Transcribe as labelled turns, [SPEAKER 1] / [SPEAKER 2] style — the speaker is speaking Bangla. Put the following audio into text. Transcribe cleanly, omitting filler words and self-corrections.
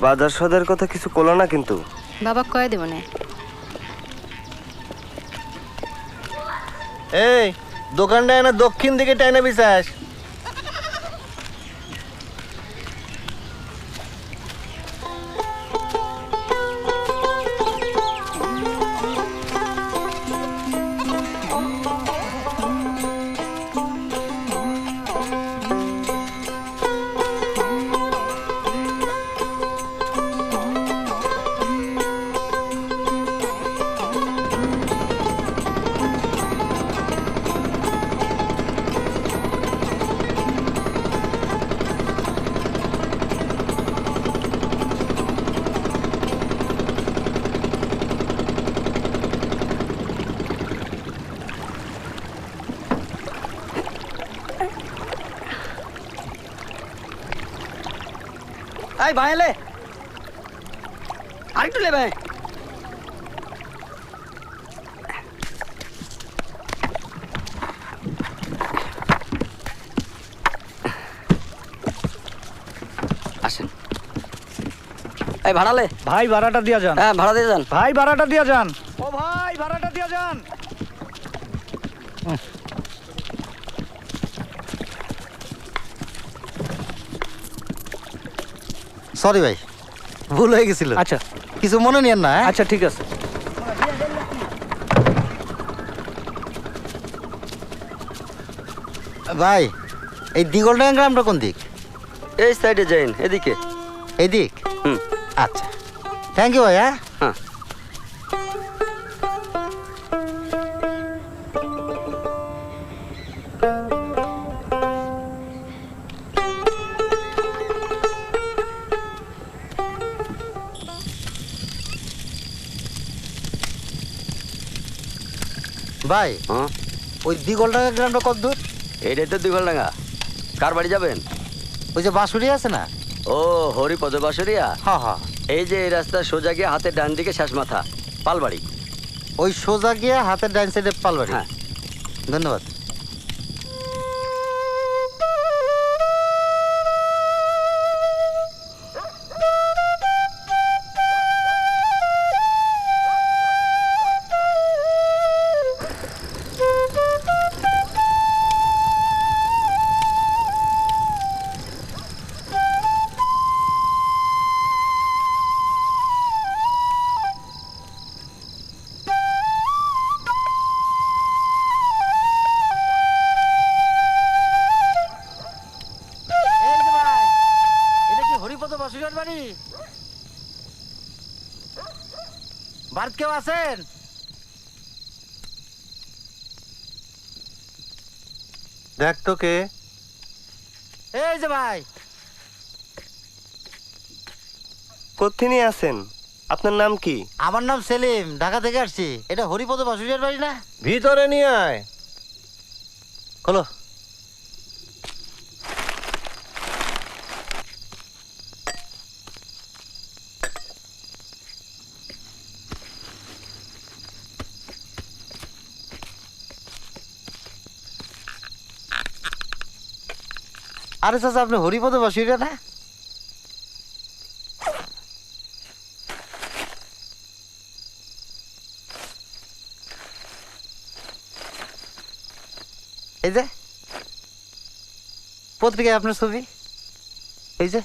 [SPEAKER 1] বাজার সদের কথা কিছু কলো না কিন্তু।
[SPEAKER 2] বাবা কয়ে দেব না।
[SPEAKER 3] এই দোকানটা না দক্ষিণ দিকে টাইনা বিশ্বাস।
[SPEAKER 4] এই ভাই এলে আরেকটু লে ভাই। আসেন এই ভাড়ালে।
[SPEAKER 5] ভাই ভাড়াটা দিয়া যান।
[SPEAKER 4] হ্যাঁ ভাড়া দিয়ে যান।
[SPEAKER 5] ভাই ভাড়াটা দিয়া যান। ও ভাই ভাড়াটা দিয়া যান।
[SPEAKER 3] সরি ভাই, ভুল হয়ে গেছিল।
[SPEAKER 5] আচ্ছা
[SPEAKER 3] কিছু মনে নিয়েন না।
[SPEAKER 5] আচ্ছা ঠিক আছে।
[SPEAKER 3] ভাই এই দিগলডাঙ্গা গ্রামটা কোন দিক?
[SPEAKER 4] এই সাইডে যাইন, এদিকে।
[SPEAKER 3] এই দিক?
[SPEAKER 4] হুম।
[SPEAKER 3] আচ্ছা, থ্যাংক ইউ ভাই। হ্যাঁ
[SPEAKER 4] হ্যাঁ
[SPEAKER 3] ভাই,
[SPEAKER 4] হ্যাঁ
[SPEAKER 3] ওই দিগলডাঙ্গা গ্রামটা কত দূর?
[SPEAKER 4] এইটাই তো দিঘলডাঙ্গা। কার বাড়ি যাবেন?
[SPEAKER 3] ওই যে বাঁশুড়ি আছে না?
[SPEAKER 4] ও হরিপদ বাসুরিয়া।
[SPEAKER 3] হ্যাঁ হ্যাঁ,
[SPEAKER 4] এই যে এই রাস্তা সোজা গিয়ে হাতের ডান দিকে শেষ মাথা পালবাড়ি।
[SPEAKER 3] ওই সোজা গিয়ে হাতের ডাইন সাইডে পালবাড়ি।
[SPEAKER 4] হ্যাঁ।
[SPEAKER 3] ধন্যবাদ। এই যে ভাই, এটা কি হরিপদ বাসুরিয়ার বাড়ি? বাড়িতে কেউ আছেন? দেখ তো কে। এই যে ভাই,
[SPEAKER 1] কোত্থেকে আছেন? আপনার নাম কি?
[SPEAKER 3] আমার নাম সেলিম, ঢাকা থেকে আসছি। এটা হরিপদ বাসুরিয়ার বাড়ি না?
[SPEAKER 1] ভিতরে নিয়ে আয়।
[SPEAKER 3] খোলো। আরে চাচা, আপনি হরিপদ বাসুরিয়া না? এই যে পত্রিকায় আপনার ছবি, এই যে